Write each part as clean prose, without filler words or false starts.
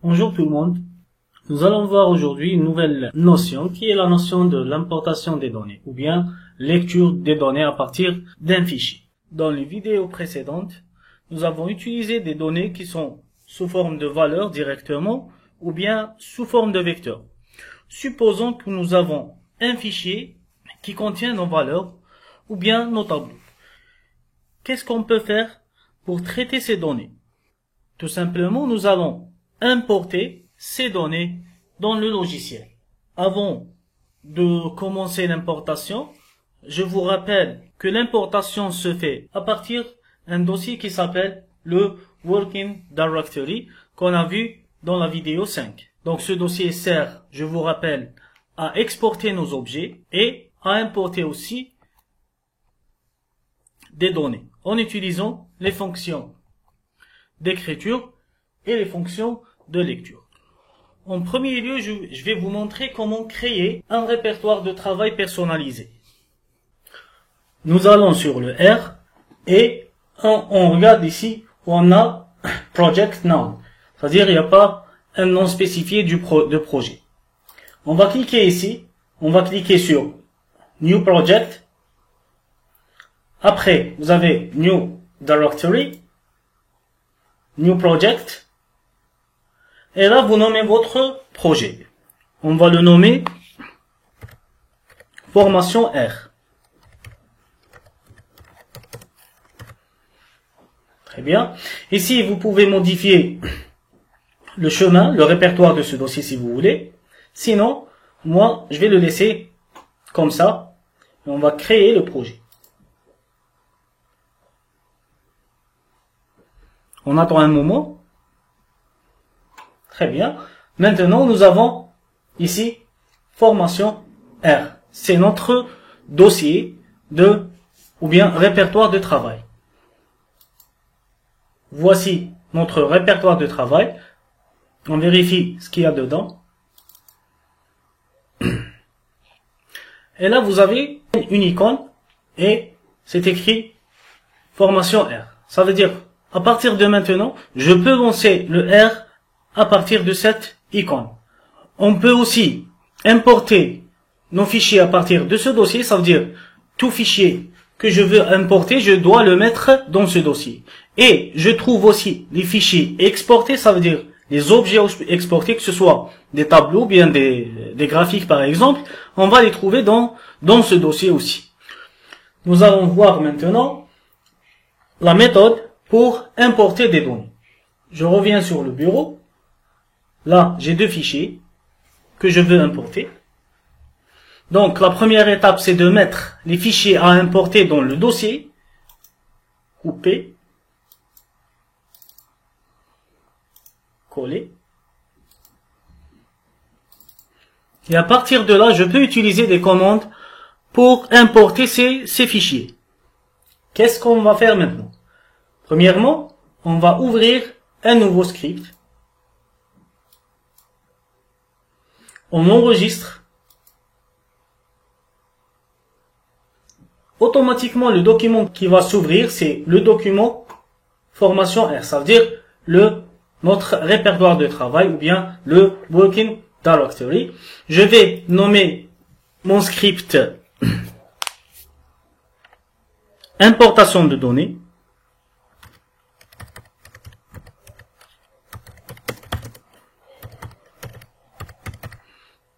Bonjour tout le monde. Nous allons voir aujourd'hui une nouvelle notion qui est la notion de l'importation des données ou bien lecture des données à partir d'un fichier. Dans les vidéos précédentes, nous avons utilisé des données qui sont sous forme de valeurs directement ou bien sous forme de vecteurs. Supposons que nous avons un fichier qui contient nos valeurs ou bien nos tableaux. Qu'est-ce qu'on peut faire pour traiter ces données? Tout simplement, nous allons importer ces données dans le logiciel. Avant de commencer l'importation, je vous rappelle que l'importation se fait à partir d'un dossier qui s'appelle le Working Directory qu'on a vu dans la vidéo 5. Donc ce dossier sert, je vous rappelle, à exporter nos objets et à importer aussi des données en utilisant les fonctions d'écriture et les fonctions de lecture. En premier lieu, je vais vous montrer comment créer un répertoire de travail personnalisé. Nous allons sur le R et on regarde ici où on a Project Now. C'est-à-dire il n'y a pas un nom spécifié de projet. On va cliquer ici, on va cliquer sur New Project. Après, vous avez New Directory, New Project. Et là, vous nommez votre projet. On va le nommer Formation R. Très bien. Ici, vous pouvez modifier le chemin, le répertoire de ce dossier si vous voulez. Sinon, moi, je vais le laisser comme ça. Et on va créer le projet. On attend un moment. Très bien. Maintenant, nous avons ici Formation R. C'est notre dossier ou bien répertoire de travail. Voici notre répertoire de travail. On vérifie ce qu'il y a dedans. Et là, vous avez une icône et c'est écrit Formation R. Ça veut dire, à partir de maintenant, je peux lancer le R à partir de cette icône. On peut aussi importer nos fichiers à partir de ce dossier. Ça veut dire, tout fichier que je veux importer, je dois le mettre dans ce dossier. Et je trouve aussi les fichiers exportés, ça veut dire les objets exportés, que ce soit des tableaux, bien des graphiques par exemple, on va les trouver dans ce dossier aussi. Nous allons voir maintenant la méthode pour importer des données. Je reviens sur le bureau. Là, j'ai deux fichiers que je veux importer. Donc, la première étape, c'est de mettre les fichiers à importer dans le dossier. Couper. Coller. Et à partir de là, je peux utiliser des commandes pour importer ces fichiers. Qu'est-ce qu'on va faire maintenant? Premièrement, on va ouvrir un nouveau script. On enregistre. Automatiquement, le document qui va s'ouvrir, c'est le document Formation R. Ça veut dire notre répertoire de travail ou bien le Working Directory. Je vais nommer mon script Importation de données.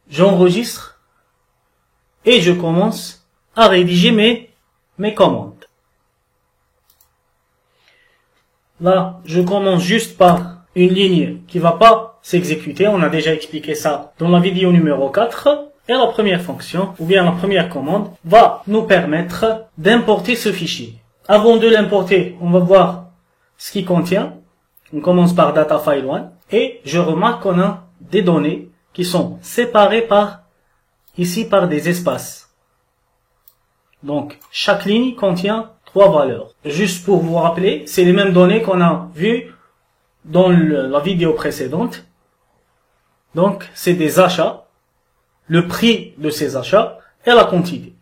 J'enregistre et je commence à rédiger mes commandes. Là, je commence juste par une ligne qui va pas s'exécuter. On a déjà expliqué ça dans la vidéo numéro 4. Et la première fonction, ou bien la première commande, va nous permettre d'importer ce fichier. Avant de l'importer, on va voir ce qu'il contient. On commence par Data File 1. Et je remarque qu'on a des données qui sont séparées ici par des espaces. Donc, chaque ligne contient 3 valeurs. Juste pour vous rappeler, c'est les mêmes données qu'on a vues dans la vidéo précédente. Donc, c'est des achats, le prix de ces achats et la quantité.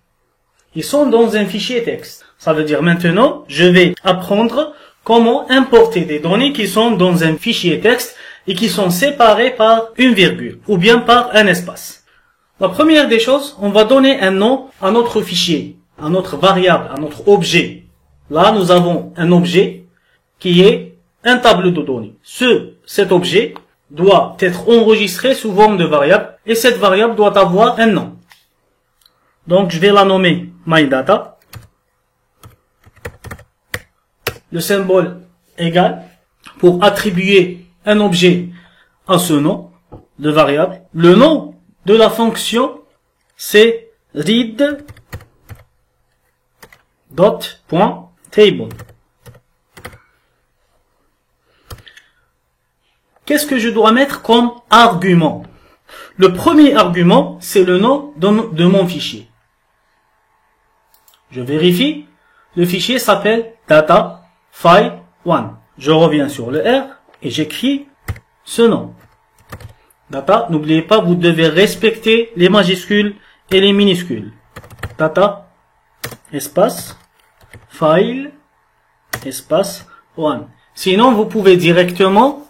Ils sont dans un fichier texte. Ça veut dire maintenant, je vais apprendre comment importer des données qui sont dans un fichier texte et qui sont séparés par une virgule ou bien par un espace. La première des choses, on va donner un nom à notre fichier, à notre variable, à notre objet. Là, nous avons un objet qui est un tableau de données. Cet objet doit être enregistré sous forme de variable et cette variable doit avoir un nom. Donc, je vais la nommer myData. Le symbole égal pour attribuer un objet à ce nom de variable. Le nom de la fonction, c'est read.table. Qu'est-ce que je dois mettre comme argument? Le premier argument, c'est le nom de mon fichier. Je vérifie. Le fichier s'appelle datafile1. Je reviens sur le R et j'écris ce nom. Data, n'oubliez pas, vous devez respecter les majuscules et les minuscules. Data, espace, file, espace, 1. Sinon, vous pouvez directement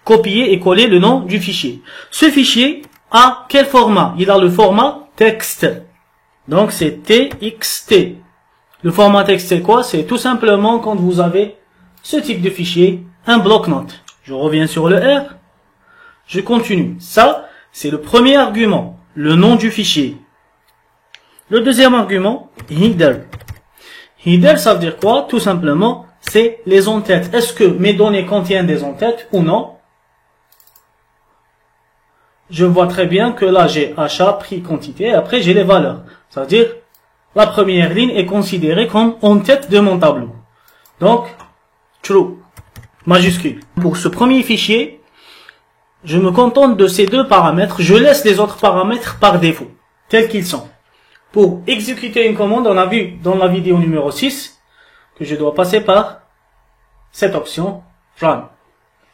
copier et coller le nom du fichier. Ce fichier a quel format? Il a le format texte. Donc, c'est TXT. Le format texte, c'est quoi? C'est tout simplement quand vous avez ce type de fichier, un bloc-notes. Je reviens sur le R. Je continue. Ça, c'est le premier argument, le nom du fichier. Le deuxième argument, header. Header, ça veut dire quoi? Tout simplement, c'est les en-têtes. Est-ce que mes données contiennent des en-têtes ou non? Je vois très bien que là, j'ai achat, prix, quantité, et après, j'ai les valeurs. Ça veut dire, la première ligne est considérée comme en-tête de mon tableau. Donc, true, majuscule. Pour ce premier fichier, je me contente de ces deux paramètres. Je laisse les autres paramètres par défaut, tels qu'ils sont. Pour exécuter une commande, on a vu dans la vidéo numéro 6 que je dois passer par cette option run.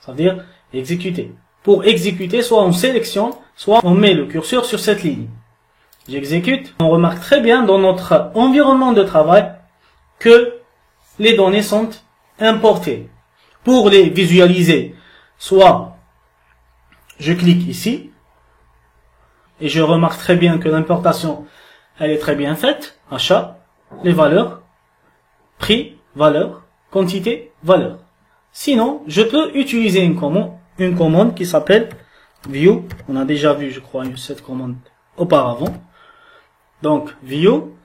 Ça veut dire exécuter. Pour exécuter, soit on sélectionne, soit on met le curseur sur cette ligne. J'exécute. On remarque très bien dans notre environnement de travail que les données sont importées. Pour les visualiser, soit je clique ici et je remarque très bien que l'importation elle est très bien faite. Achat, les valeurs, prix, valeur, quantité, valeur. Sinon, je peux utiliser une commande qui s'appelle view. On a déjà vu, je crois, cette commande auparavant. Donc, view.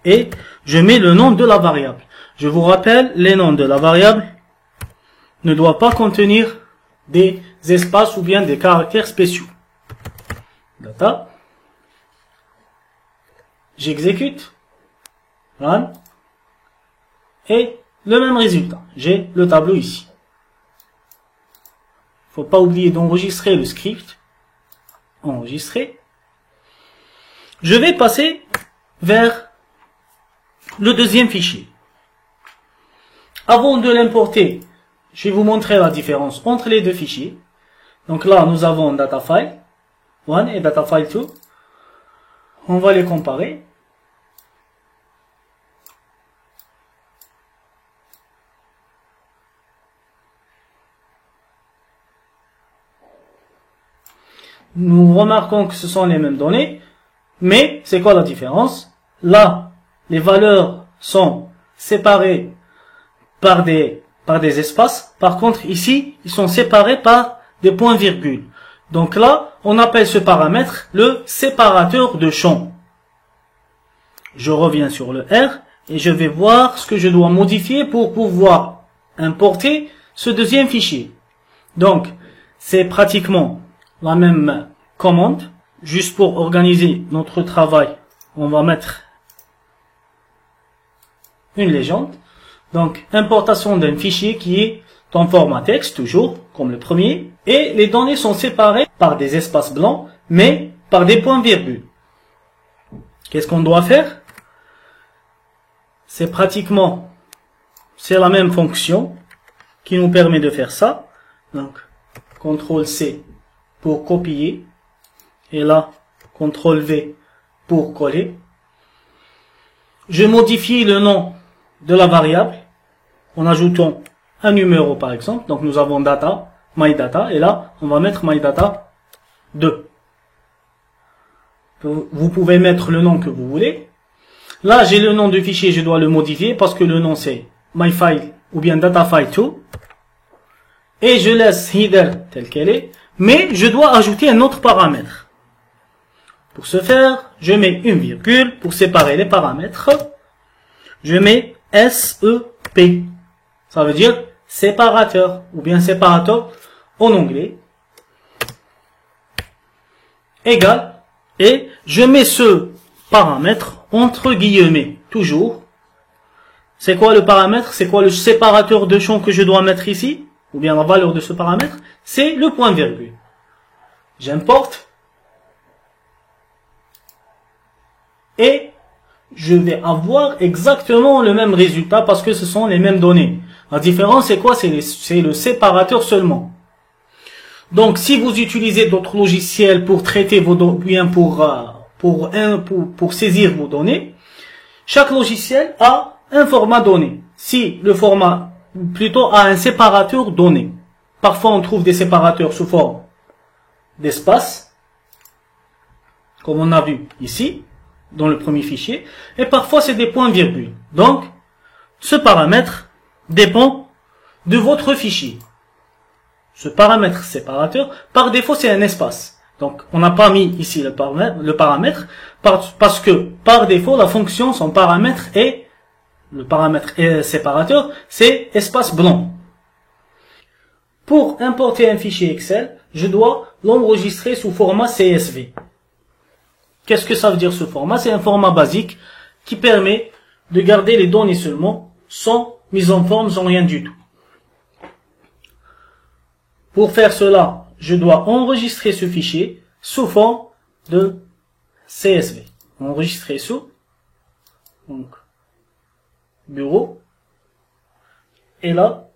Et je mets le nom de la variable. Je vous rappelle, les noms de la variable ne doivent pas contenir des espaces ou bien des caractères spéciaux. Data. J'exécute. Run. Et le même résultat. J'ai le tableau ici. Faut pas oublier d'enregistrer le script. Enregistrer. Je vais passer vers le deuxième fichier. Avant de l'importer, je vais vous montrer la différence entre les deux fichiers. Donc là, nous avons datafile 1 et datafile 2. On va les comparer. Nous remarquons que ce sont les mêmes données, mais c'est quoi la différence? Là, les valeurs sont séparées par des espaces. Par contre, ici, ils sont séparés par des points-virgules. Donc là, on appelle ce paramètre le séparateur de champs. Je reviens sur le R et je vais voir ce que je dois modifier pour pouvoir importer ce deuxième fichier. Donc, c'est pratiquement la même commande. Juste pour organiser notre travail, on va mettre une légende. Donc, importation d'un fichier qui est en format texte, toujours, comme le premier. Et les données sont séparées par des espaces blancs, mais par des points-virgules. Qu'est-ce qu'on doit faire? C'est la même fonction qui nous permet de faire ça. Donc, CTRL-C pour copier. Et là, CTRL-V pour coller. Je modifie le nom de la variable en ajoutant un numéro par exemple. Donc nous avons data, MyData, et là, on va mettre MyData 2. Vous pouvez mettre le nom que vous voulez. Là, j'ai le nom du fichier, je dois le modifier parce que le nom c'est MyFile ou bien DataFile2. Et je laisse header tel qu'elle est, mais je dois ajouter un autre paramètre. Pour ce faire, je mets une virgule pour séparer les paramètres. Je mets SEP. Ça veut dire séparateur ou bien séparateur en anglais. Égal. Et je mets ce paramètre entre guillemets, toujours. C'est quoi le paramètre? C'est quoi le séparateur de champ que je dois mettre ici? Ou bien la valeur de ce paramètre? C'est le point virgule. J'importe. Et je vais avoir exactement le même résultat parce que ce sont les mêmes données. La différence c'est quoi? C'est le séparateur seulement. Donc, si vous utilisez d'autres logiciels pour traiter vos données, pour saisir vos données, chaque logiciel a un format donné. Si le format, plutôt, a un séparateur donné. Parfois, on trouve des séparateurs sous forme d'espace, comme on a vu ici, dans le premier fichier, et parfois, c'est des points-virgules. Donc, ce paramètre dépend de votre fichier. Ce paramètre séparateur, par défaut, c'est un espace. Donc, on n'a pas mis ici le paramètre parce que, par défaut, la fonction, son paramètre est, le paramètre séparateur, c'est espace blanc. Pour importer un fichier Excel, je dois l'enregistrer sous format CSV. Qu'est-ce que ça veut dire ce format? C'est un format basique qui permet de garder les données seulement, sans mise en forme, sans rien du tout. Pour faire cela, je dois enregistrer ce fichier sous forme de CSV. Enregistrer sous donc bureau. Et là,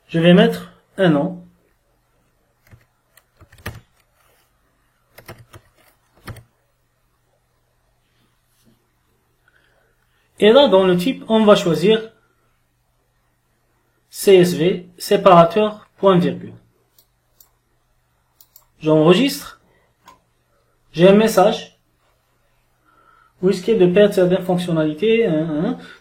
je vais mettre un nom. Et là, dans le type, on va choisir CSV, séparateur, point virgule. J'enregistre. J'ai un message. Vous risquez de perdre certaines fonctionnalités,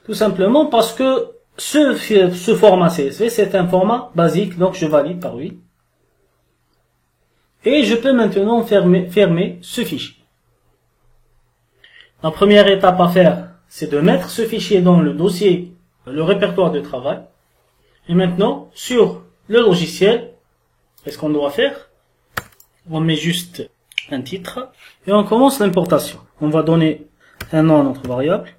tout simplement parce que ce format CSV, c'est un format basique, donc je valide par oui. Et je peux maintenant fermer ce fichier. La première étape à faire, c'est de mettre ce fichier dans le dossier, le répertoire de travail. Et maintenant, sur le logiciel, qu'est-ce qu'on doit faire? On met juste un titre et on commence l'importation. On va donner un nom à notre variable.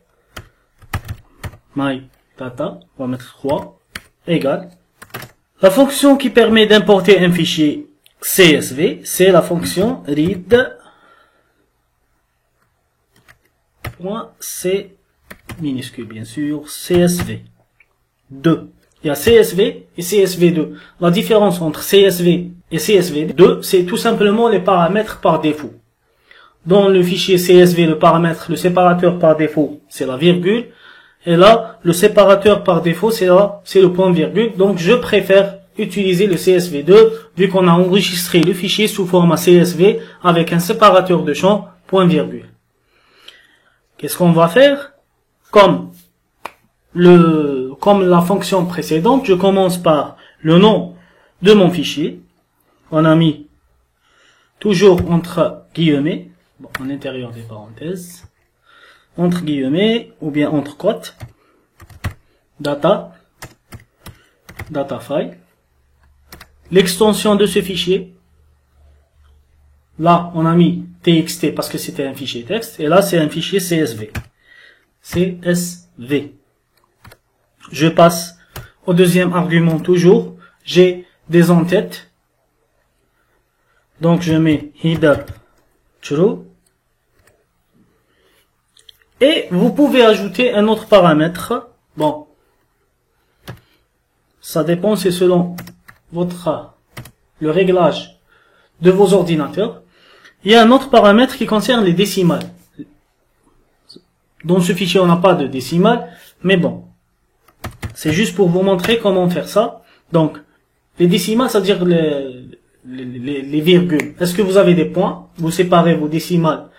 MyData, on va mettre 3, égale. La fonction qui permet d'importer un fichier CSV, c'est la fonction read.c minuscule bien sûr, CSV 2. Il y a CSV et CSV2. La différence entre CSV et CSV2, c'est tout simplement les paramètres par défaut. Dans le fichier CSV, le paramètre, le séparateur par défaut, c'est la virgule. Et là, le séparateur par défaut, c'est le point virgule. Donc, je préfère utiliser le CSV2, vu qu'on a enregistré le fichier sous format CSV avec un séparateur de champ, point virgule. Qu'est-ce qu'on va faire? Comme la fonction précédente, je commence par le nom de mon fichier. On a mis toujours entre guillemets, bon, en intérieur des parenthèses, entre guillemets, ou bien entre cotes, datafile, l'extension de ce fichier. Là, on a mis txt parce que c'était un fichier texte, et là, c'est un fichier CSV. CSV. Je passe au deuxième argument toujours. J'ai des en-têtes. Donc, je mets header true. Et vous pouvez ajouter un autre paramètre. Bon. Ça dépend, c'est selon le réglage de vos ordinateurs. Il y a un autre paramètre qui concerne les décimales. Dans ce fichier, on n'a pas de décimales, mais bon. C'est juste pour vous montrer comment faire ça. Donc, Les décimales, c'est-à-dire les virgules. Est-ce que vous avez des points? Vous séparez vos décimales.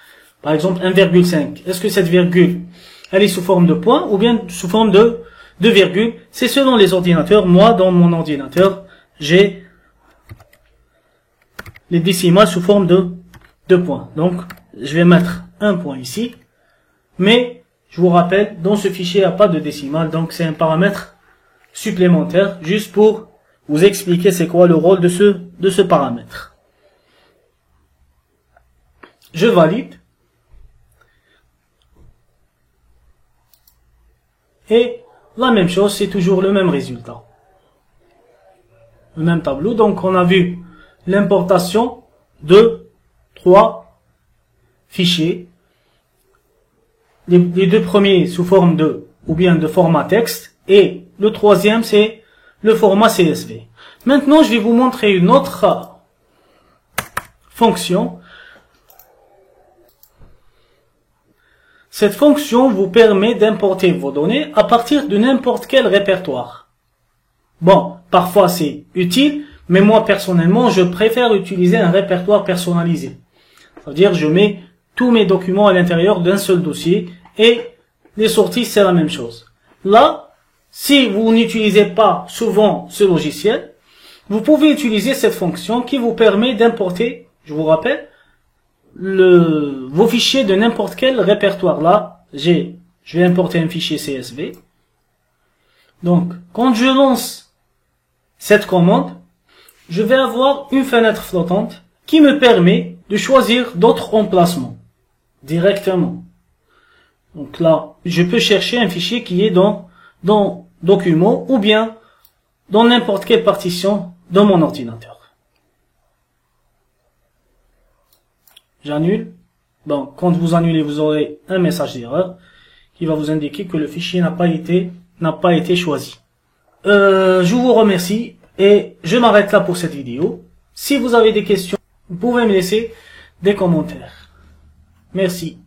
Par exemple, 1,5. Est-ce que cette virgule, elle est sous forme de point ou bien sous forme de virgule? C'est selon les ordinateurs. Moi, dans mon ordinateur, j'ai les décimales sous forme de points. Donc, je vais mettre un point ici. Mais, je vous rappelle, dans ce fichier, il n'y a pas de décimale. Donc, c'est un paramètre supplémentaire, juste pour vous expliquer c'est quoi le rôle de ce paramètre. Je valide. Et la même chose, c'est toujours le même résultat. Le même tableau. Donc, on a vu l'importation de 3 fichiers. Les deux premiers sous forme de, ou bien de format texte. Et le troisième, c'est le format CSV. Maintenant, je vais vous montrer une autre fonction. Cette fonction vous permet d'importer vos données à partir de n'importe quel répertoire. Bon, parfois c'est utile, mais moi personnellement, je préfère utiliser un répertoire personnalisé. C'est-à-dire, je mets tous mes documents à l'intérieur d'un seul dossier et les sorties, c'est la même chose. Là, si vous n'utilisez pas souvent ce logiciel, vous pouvez utiliser cette fonction qui vous permet d'importer, je vous rappelle, vos fichiers de n'importe quel répertoire. Là, je vais importer un fichier CSV. Donc, quand je lance cette commande, je vais avoir une fenêtre flottante qui me permet de choisir d'autres emplacements directement. Donc là, je peux chercher un fichier qui est dans Documents ou bien dans n'importe quelle partition de mon ordinateur. J'annule. Bon, quand vous annulez, vous aurez un message d'erreur qui va vous indiquer que le fichier n'a pas été choisi. Je vous remercie et je m'arrête là pour cette vidéo. Si vous avez des questions, vous pouvez me laisser des commentaires. Merci.